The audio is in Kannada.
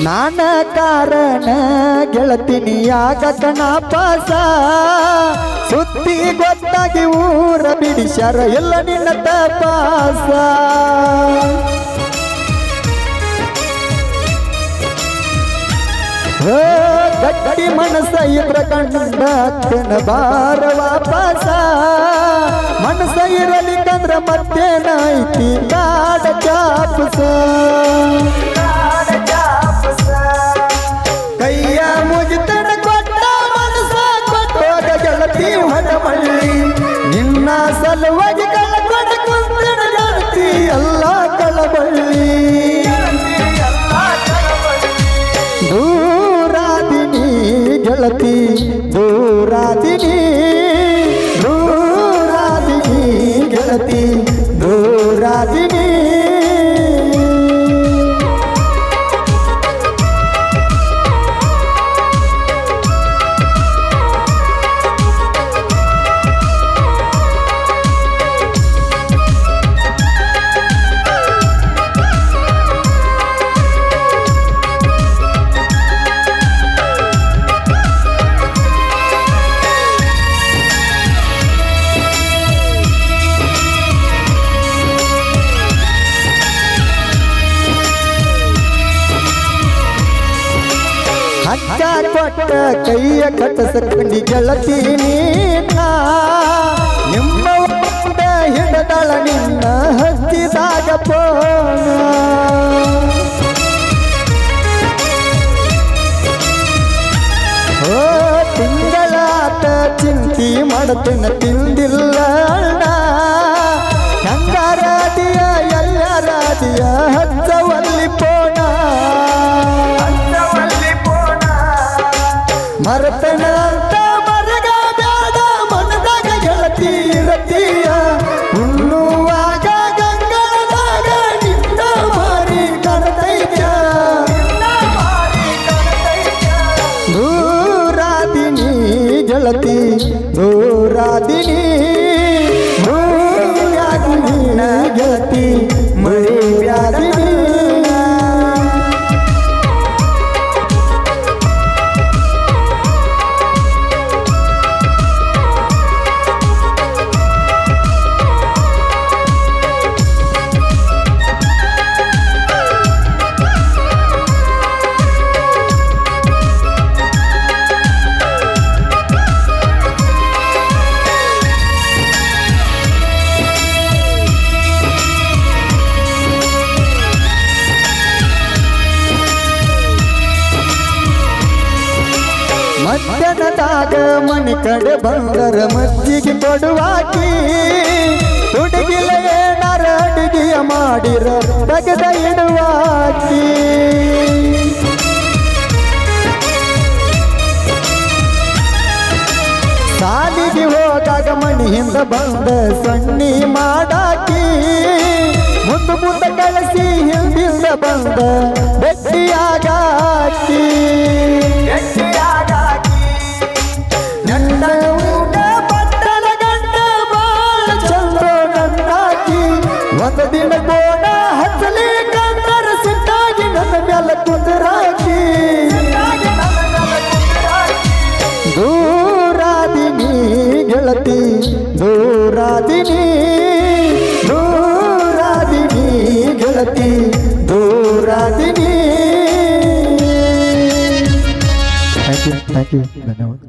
ನಾನ ಕಾರಣ ಗೆಳತಿನಿ ಆಗಕನ ಪಾಸ ಸುದ್ದಿ ಗೊತ್ತಾಗಿ ಊರ ಬಿಡಿಸ್ಯಾರ ಎಲ್ಲ ನಿನ್ನ ತಪಾಸ ಗಟ್ಟಿ ಮನಸ್ಸ ಇದ್ರ ಕಂಡನ ಬಾರ ವಾಪಸ ಮನಸ್ಸ ಇರಲಿಕ್ಕಂದ್ರ ಮತ್ತೇನೈತಿ ಕಾಡ ಚಾಪಸ ಕೈಯ ಮುಗಿತನ ಕೊಟ್ಟ ಮನಸ್ಸ ಕೊಟ್ಟೋಗ ಗೆಳತಿ ಹೊಡಮಳ್ಳಿ ನಿನ್ನ ಸಲುವಾಗಿ ಕಳ್ಕೊಂಡ ಕುಂತನ ಗೆಳತಿ ಎಲ್ಲ ಕಳಬಳ್ಳಿ ದೂರಾದಿನಿ ಗೆಳತಿ ದೂರಾದಿನಿ ದೂರಾದಿನಿ ಗೆಳತಿ ದೂರಾದಿನಿ ಹಚ್ಚ ಕೊಟ್ಟ ಕೈಯ ಕಟ್ಟಸಕಂಡಿ ಗೆಳತೀನಿ ನಿಮ್ಮ ಹಿಡದಳ ನಿನ್ನ ಹಚ್ಚಿದಾಗ ಪೋಣ ಓ ತಿಂಗಳಾತ ಚಿಂತಿ ಮಾಡತನ ತಿಂದಿಲ್ಲ ಅಣ್ಣ ಹೆಂಗಾರಾದಿಯ ಎಲ್ಲರಾದಿಯ ಹಚ್ಚವಲ್ಲಿ ಪೋಣ ಮರತನ ಅಂತ ಮರಗ ಬ್ಯಾಡ ಮನದಾಗ ಗೆಳತಿ ಇರತೀಯ ಉಣ್ಣುವಾಗ ಗಂಗಾದಾಗ ನಿನ್ನ ಮಾರಿ ಕಣತೈತ್ಯ ದೂರಾದಿನಿ ಗೆಳತಿ ದೂರಾದಿನಿ ಮುರಿಯಾದಿನಿ ಗೆಳತಿ ಮುರಿಯಾದಿನಿ ಮಧ್ಯಾಹ್ನದಾಗ ಮನೆ ಕಡೆ ಬಂದರ ಮಜ್ಜಿಗೆ ಕೊಡುವಾಕಿ ಹುಡುಗಿಲ ಏನಾರ ಅಡುಗೆಯ ಮಾಡಿರ ತೆಗೆದ ಇಡುವಾಕಿ ಸಾಲಿಗೆ ಹೋದಾಗ ಮನೆಯಿಂದ ಬಂದ ಸಣ್ಣಿ ಮಾಡಾಕಿ ಮುಂದೆ ಮುಂದೆ ಕಳಿಸಿ ಹಿಂದಿಂದ ಬಂದ ಭೇಟಿಯಾಗಾಕಿ ನನ್ನ ಊಟ ಪಟ್ಟಣ ಗಂಡ ಬಾಳ ಚಂದ್ರ ಗಂಡಾಕಿ ಒಂದು ದಿನ ಗೋಡ ಹಚ್ಚಲಿ ಕಂದರ ಸಿಟ್ಟಾಗಿ ನನ್ನ ಮೇಲೆ ಕುಂದರಾಕಿ ದೂರಾದಿನಿ ಗೆಳತಿ ದೂರಾದಿನಿ ದೂರಾದಿನಿ ಗೆಳತಿ ದೂರಾದಿನಿ ಥ್ಯಾಂಕ್ ಯು ಧನ್ಯವಾದ